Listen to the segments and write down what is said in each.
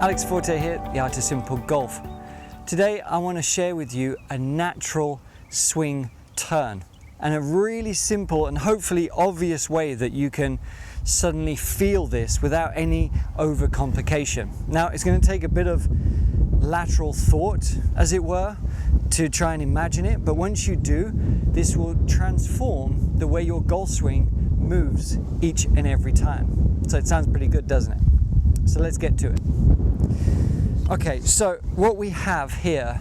Alex Fortey here, The Art of Simple Golf. Today I want to share with you a natural swing turn and a really simple and hopefully obvious way that you can suddenly feel this without any overcomplication. Now it's going to take a bit of lateral thought, as it were, to try and imagine it, but once you do, this will transform the way your golf swing moves each and every time. So it sounds pretty good, doesn't it? So let's get to it. Okay, so what we have here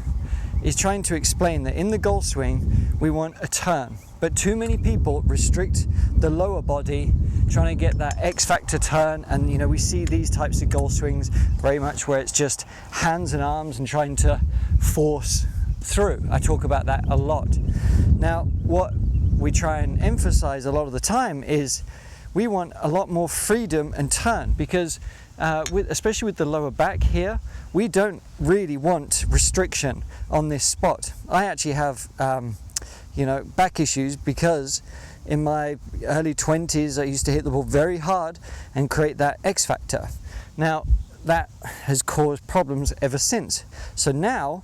is trying to explain that in the golf swing we want a turn, but too many people restrict the lower body trying to get that X factor turn, and you know, we see these types of golf swings very much where it's just hands and arms and trying to force through. I talk about that a lot. Now what we try and emphasize a lot of the time is we want a lot more freedom and turn, because especially with the lower back here, we don't really want restriction on this spot. I actually have back issues because in my early 20s I used to hit the ball very hard and create that X factor. Now that has caused problems ever since. So now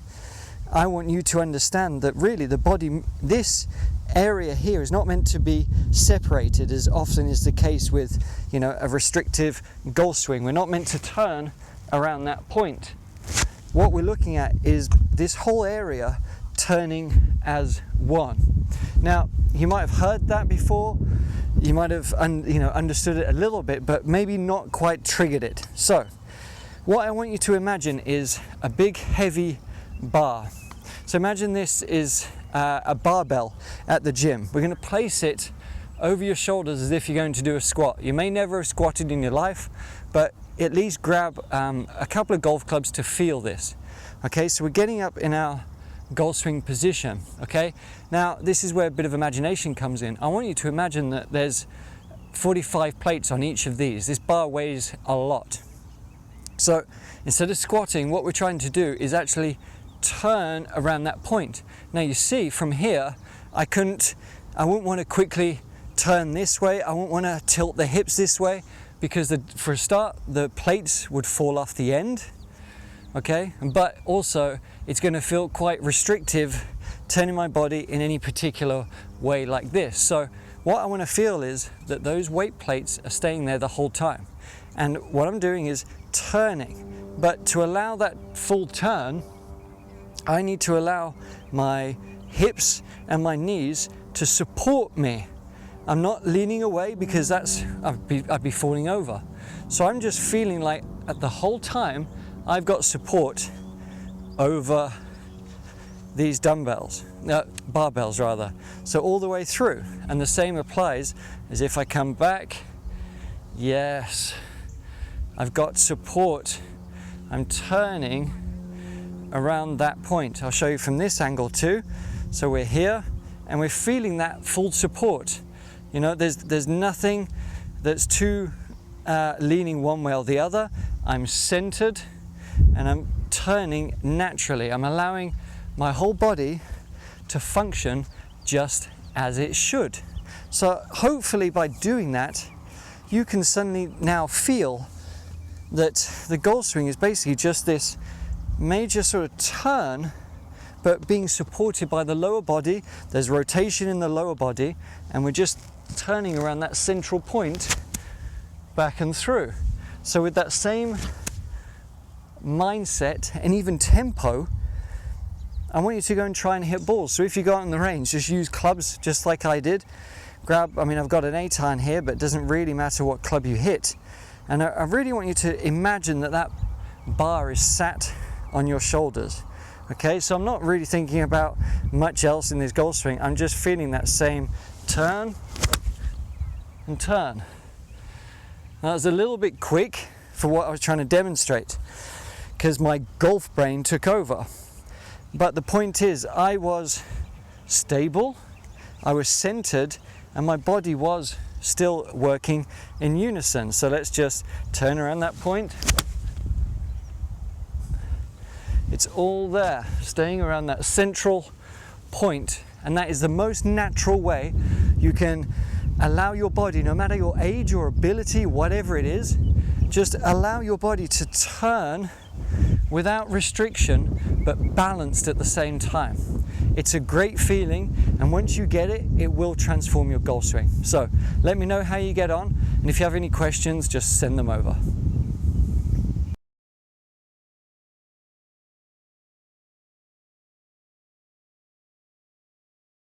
I want you to understand that really the body, this area here, is not meant to be separated as often is the case with a restrictive golf swing. We're not meant to turn around that point. What we're looking at is this whole area turning as one. Now you might have heard that before, you might have understood it a little bit, but maybe not quite triggered it. So what I want you to imagine is a big heavy bar. So imagine this is a barbell at the gym. We're going to place it over your shoulders as if you're going to do a squat. You may never have squatted in your life, but at least grab a couple of golf clubs to feel this. Okay, so we're getting up in our golf swing position. Okay, now this is where a bit of imagination comes in. I want you to imagine that there's 45 plates on each of these. This bar weighs a lot. So instead of squatting, what we're trying to do is actually turn around that point. Now you see from here, I wouldn't want to quickly turn this way. I wouldn't want to tilt the hips this way, because for a start, the plates would fall off the end. Okay, but also it's going to feel quite restrictive turning my body in any particular way like this. So what I want to feel is that those weight plates are staying there the whole time. And what I'm doing is turning, but to allow that full turn, I need to allow my hips and my knees to support me. I'm not leaning away because I'd be falling over. So I'm just feeling like at the whole time I've got support over these barbells rather. So all the way through, and the same applies as if I come back. Yes, I've got support. I'm turning around that point. I'll show you from this angle too. So we're here and we're feeling that full support. There's nothing that's too leaning one way or the other. I'm centered and I'm turning naturally. I'm allowing my whole body to function just as it should. So hopefully by doing that, you can suddenly now feel that the golf swing is basically just this major sort of turn, but being supported by the lower body. There's rotation in the lower body, and we're just turning around that central point back and through. So with that same mindset and even tempo, I want you to go and try and hit balls. So if you go out on the range, just use clubs just like I did. I've got an 8-iron here, but it doesn't really matter what club you hit. And I really want you to imagine that bar is sat on your shoulders. Okay, so I'm not really thinking about much else in this golf swing. I'm just feeling that same turn and turn. Now it's a little bit quick for what I was trying to demonstrate because my golf brain took over. But the point is, I was stable, I was centered, and my body was still working in unison. So let's just turn around that point. It's all there, staying around that central point, and that is the most natural way you can allow your body, no matter your age or ability, whatever it is, just allow your body to turn without restriction, but balanced at the same time. It's a great feeling, and once you get it, it will transform your golf swing. So let me know how you get on, and if you have any questions, just send them over.